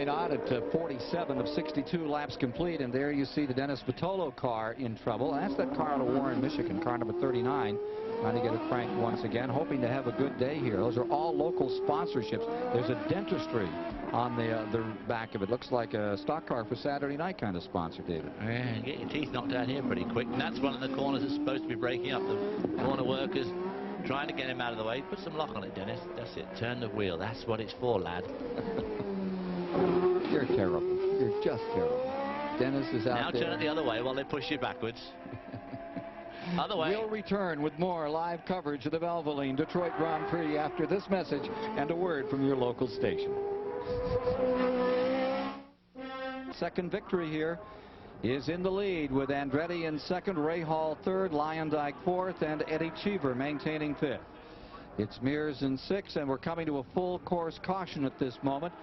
Out at 47 of 62 laps complete, and there you see the Dennis Vitolo car in trouble. That's that car out of Warren, Michigan, car number 39, trying to get it cranked once again, hoping to have a good day here. Those are all local sponsorships. There's a dentistry on the back of it. Looks like a stock car for Saturday night kind of sponsor, David. Yeah, get your teeth knocked out here pretty quick. And that's one of the corners that's supposed to be breaking up. The corner workers trying to get him out of the way. Put some lock on it, Dennis. That's it. Turn the wheel. That's what it's for, lad. You're terrible. You're just terrible. Dennis is out now there. Now turn it the other way while they push you backwards. Other way. We'll return with more live coverage of the Valvoline Detroit Grand Prix after this message and a word from your local station. Second victory here is in the lead with Andretti in second, Ray Hall third, Lyondike fourth, and Eddie Cheever maintaining fifth. It's Mears in sixth, and we're coming to a full course caution at this moment.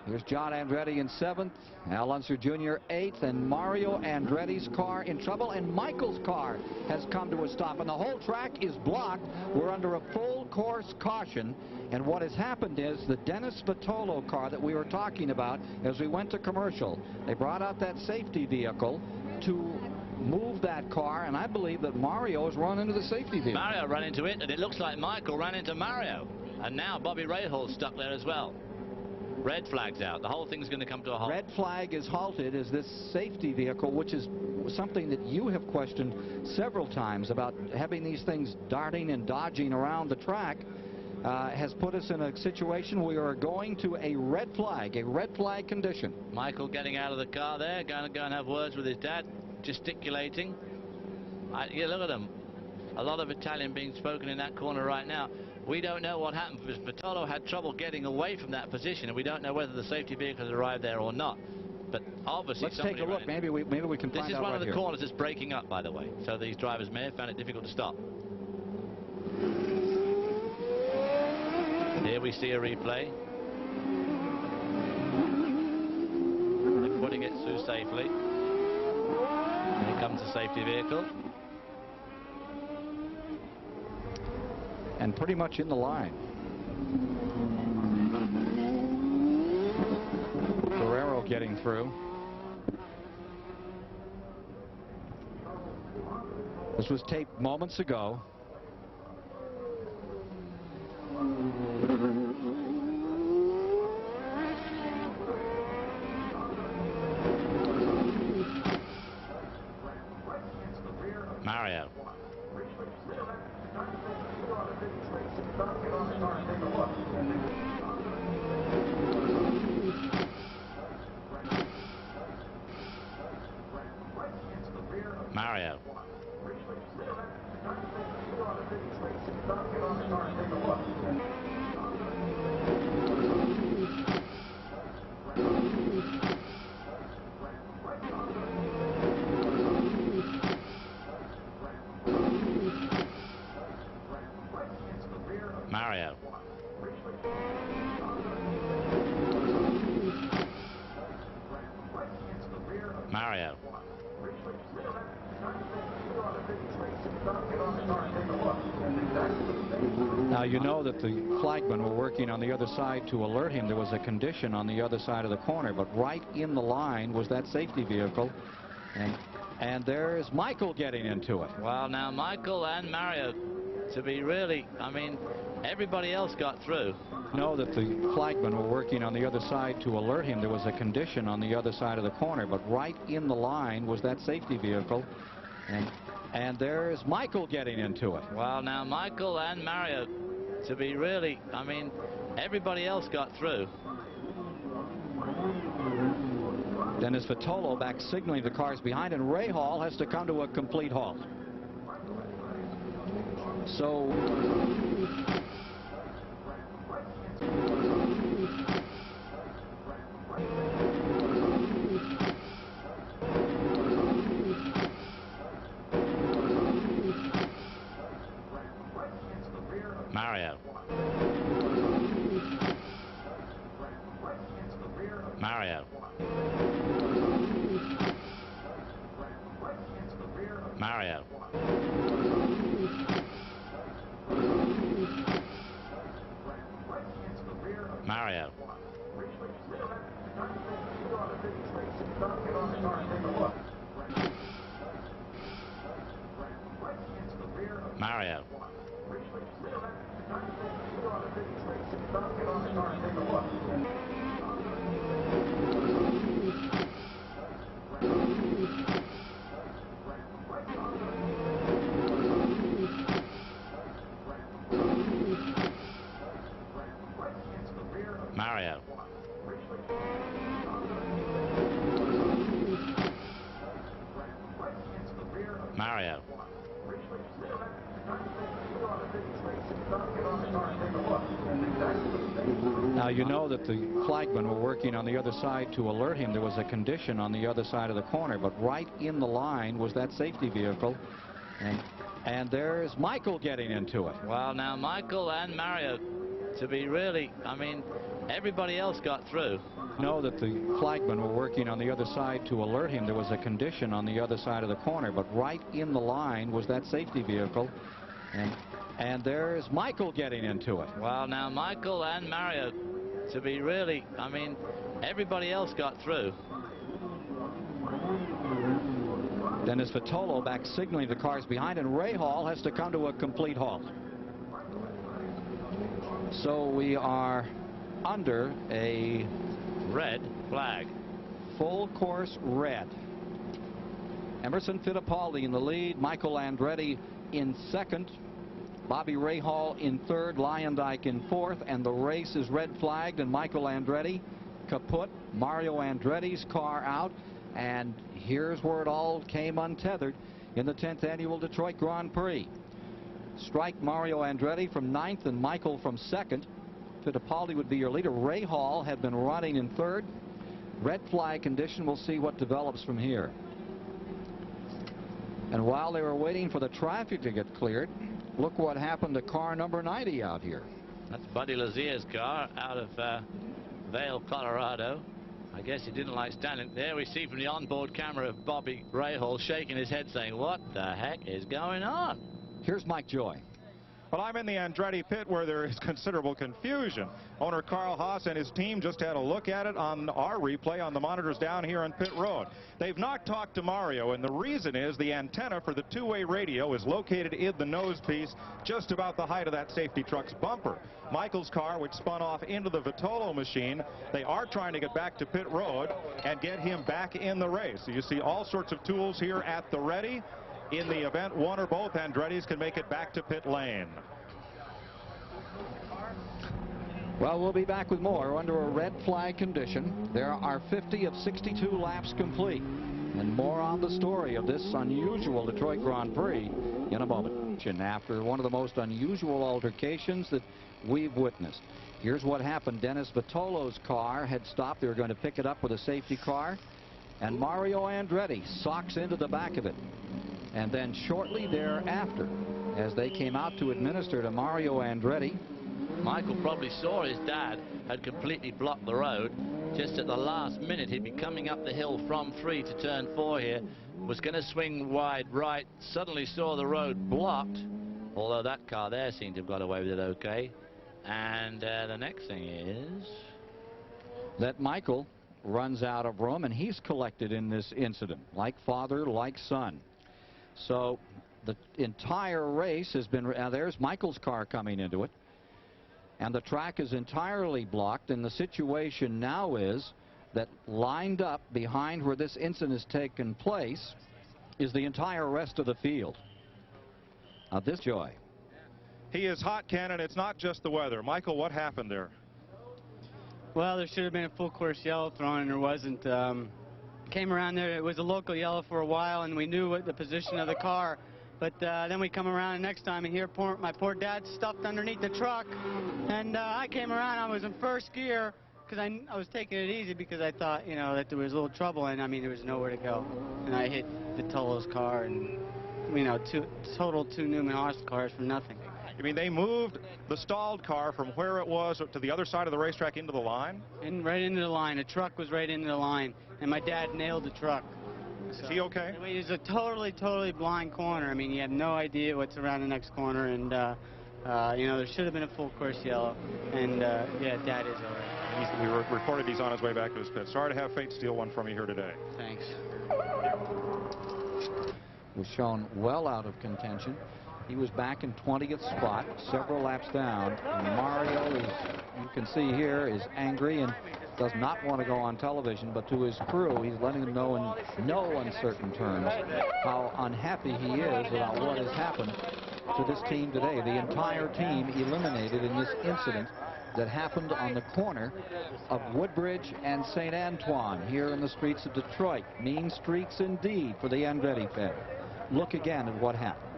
Here's John Andretti in seventh, Al Unser Jr. eighth, and Mario Andretti's car in trouble, and Michael's car has come to a stop, and the whole track is blocked. We're under a full course caution, and what has happened is the Dennis Vitolo car that we were talking about as we went to commercial, they brought out that safety vehicle to move that car, and I believe that Mario has run into the safety vehicle. Mario ran into it, and it looks like Michael ran into Mario, and now Bobby Rahal's stuck there as well. Red flag's out. The whole thing's going to come to a halt. Red flag is halted as this safety vehicle, which is something that you have questioned several times about having these things darting and dodging around the track, has put us in a situation where we are going to a red flag condition. Michael getting out of the car there, going to go and have words with his dad, gesticulating. Yeah, look at him. A lot of Italian being spoken in that corner right now. We don't know what happened because Vitolo had trouble getting away from that position, and we don't know whether the safety vehicle has arrived there or not. But obviously, let's take a look. Maybe we can find out. This is one of the corners that's breaking up, by the way. So these drivers may have found it difficult to stop. Here we see a replay. They're putting it through safely. Here comes the safety vehicle. And pretty much in the line. Guerrero getting through. This was taped moments ago. Mario. Mario. Mario. Mario. Now you know that the flagmen were working on the other side to alert him there was a condition on the other side of the corner, but right in the line was that safety vehicle, and there's Michael getting into it. Well, now Michael and Mario, to be really, I mean, everybody else got through. Know that the flagmen were working on the other side to alert him there was a condition on the other side of the corner, but right in the line was that safety vehicle, and there's Michael getting into it. Well, now Michael and Mario, to be really, I mean, everybody else got through. Dennis Vitolo back signaling the cars behind, and Ray Hall has to come to a complete halt. So Mario. Mario. Mario. Mario. Mario. Mario. Mario. Now, you know that the flagmen were working on the other side to alert him there was a condition on the other side of the corner, but right in the line was that safety vehicle, and there's Michael getting into it. Well, now Michael and Mario, to be really, I mean, everybody else got through. Know that the flagmen were working on the other side to alert him there was a condition on the other side of the corner, but right in the line was that safety vehicle, and there's Michael getting into it. Well, now Michael and Mario, to be really, I mean, everybody else got through. Dennis Vitolo back signaling the cars behind, and Ray Hall has to come to a complete halt. So we are under a red flag. Full course red. Emerson Fittipaldi in the lead, Michael Andretti in second, Bobby Rahal in third, Lyondike in fourth, and the race is red flagged, and Michael Andretti kaput. Mario Andretti's car out, and here's where it all came untethered in the 10th annual Detroit Grand Prix. Strike Mario Andretti from ninth and Michael from second. Fittipaldi would be your leader. Ray Hall had been running in third. Red flag condition. We'll see what develops from here. And while they were waiting for the traffic to get cleared, look what happened to car number 90 out here. That's Buddy Lazier's car out of Vail, Colorado. I guess he didn't like standing there. We see from the onboard camera of Bobby Rahal shaking his head saying, what the heck is going on? Here's Mike Joy. Well, I'm in the Andretti pit where there is considerable confusion. Owner Carl Haas and his team just had a look at it on our replay on the monitors down here on pit road. They've not talked to Mario, and the reason is the antenna for the two-way radio is located in the nose piece just about the height of that safety truck's bumper. Michael's car, which spun off into the Vitolo machine, they are trying to get back to pit road and get him back in the race. So you see all sorts of tools here at the ready. In the event one or both Andrettis can make it back to pit lane. Well, we'll be back with more under a red flag condition. There are 50 of 62 laps complete, and more on the story of this unusual Detroit Grand Prix in a moment. After one of the most unusual altercations that we've witnessed. Here's what happened. Dennis Vitolo's car had stopped. They were going to pick it up with a safety car, and Mario Andretti socks into the back of it. And then shortly thereafter, as they came out to administer to Mario Andretti, Michael probably saw his dad had completely blocked the road. Just at the last minute, he'd be coming up the hill from 3 to turn 4 here, was going to swing wide right, suddenly saw the road blocked, although that car there seemed to have got away with it okay. And the next thing is that Michael runs out of room, and he's collected in this incident, like father, like son. So the entire race has been, there's Michael's car coming into it, and the track is entirely blocked, and the situation now is that lined up behind where this incident has taken place is the entire rest of the field. Now this Joy. He is hot, Ken, and it's not just the weather. Michael, what happened there? Well, there should have been a full course yellow thrown, and there wasn't. Came around there, it was a local yellow for a while, and we knew what the position of the car. But then we come around the next time, and here my poor dad's stuffed underneath the truck. And I came around, I was in first gear, because I was taking it easy because I thought, you know, that there was a little trouble, and I mean, there was nowhere to go. And I hit Vitolo's car, and, you know, total two Newman Haas cars for nothing. You mean they moved the stalled car from where it was to the other side of the racetrack into the line? And right into the line. The truck was right into the line, and my dad nailed the truck. Is he okay? I mean, it was a totally blind corner. I mean, you have no idea what's around the next corner, and you know, there should have been a full course yellow, and yeah, Dad is all right. We reported he's on his way back to his pit. Sorry to have fate steal one from you here today. Thanks. Was shown well out of contention. He was back in 20th spot, several laps down. Mario, is, you can see here, is angry and does not want to go on television, but to his crew, he's letting them know in no uncertain terms how unhappy he is about what has happened to this team today. The entire team eliminated in this incident that happened on the corner of Woodbridge and St. Antoine here in the streets of Detroit. Mean streets indeed for the Andretti family. Look again at what happened.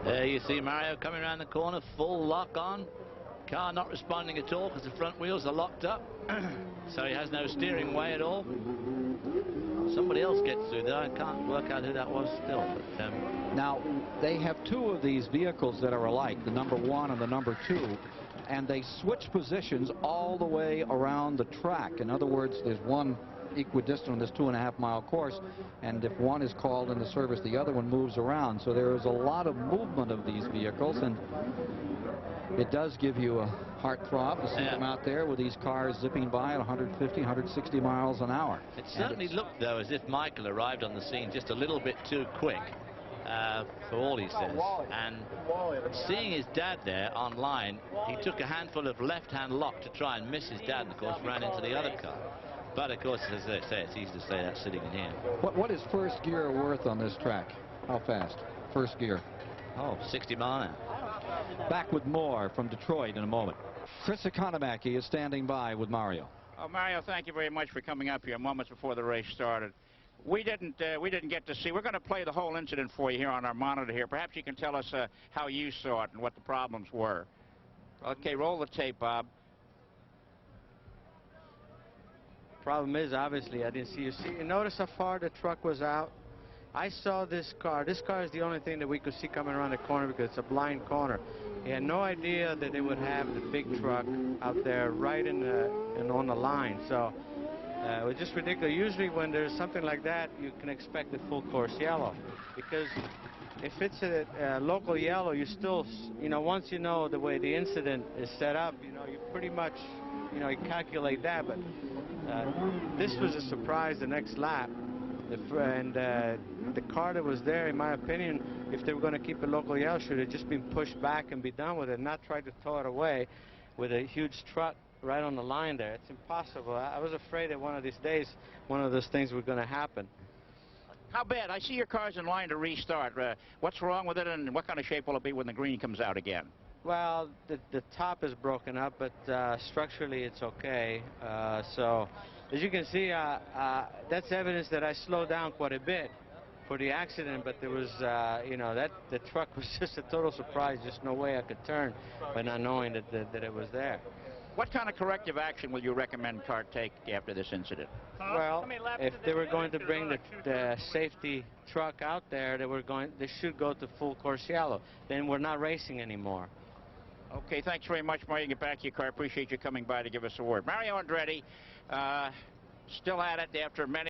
There you see Mario coming around the corner, full lock on. Car not responding at all because the front wheels are locked up. So he has no steering way at all. Somebody else gets through there. I can't work out who that was still. But, now, they have two of these vehicles that are alike, the number 1 and the number 2, and they switch positions all the way around the track. In other words, there's one equidistant on this 2.5-mile course, and if one is called into service, the other one moves around. So there is a lot of movement of these vehicles, and it does give you a heartthrob to see them out there with these cars zipping by at 150, 160 miles an hour. It certainly looked, though, as if Michael arrived on the scene just a little bit too quick, for all he says. And seeing his dad there online, he took a handful of left-hand lock to try and miss his dad, and of course ran into the other car. But of course, as they say, it's easy to say that sitting in here. What is first gear worth on this track? How fast? First gear. Oh, 60 mile an hour. Back with more from Detroit in a moment. Chris Economaki is standing by with Mario. Oh, Mario, thank you very much for coming up here moments before the race started. We didn't get to see. We're going to play the whole incident for you here on our monitor here. Perhaps you can tell us how you saw it and what the problems were. Okay, roll the tape, Bob. Problem is, obviously, I didn't see you. See, notice how far the truck was out. I saw this car. This car is the only thing that we could see coming around the corner because it's a blind corner. He had no idea that they would have the big truck out there right in the on the line. So it was just ridiculous. Usually when there's something like that, you can expect a full course yellow, because if it's a local yellow, you still, you know, once you know the way the incident is set up, you know, you pretty much, you know, you calculate that. But this was a surprise the next lap. The car that was there, in my opinion, if they were going to keep a local yellow, should have just been pushed back and be done with it, not try to tow it away with a huge truck right on the line there. It's impossible. I was afraid that one of these days, one of those things was going to happen. How bad? I see your car's in line to restart. What's wrong with it, and what kind of shape will it be when the green comes out again? Well, the top is broken up, but structurally it's okay. So, as you can see, that's evidence that I slowed down quite a bit for the accident, but there was, you know, the truck was just a total surprise. Just no way I could turn by not knowing that it was there. What kind of corrective action will you recommend CART take after this incident? Well, if they were going to bring the safety truck out there, they should go to full course yellow. Then we're not racing anymore. Okay, thanks very much, Mario. Get back to your car. Appreciate you coming by to give us a word. Mario Andretti, still at it after many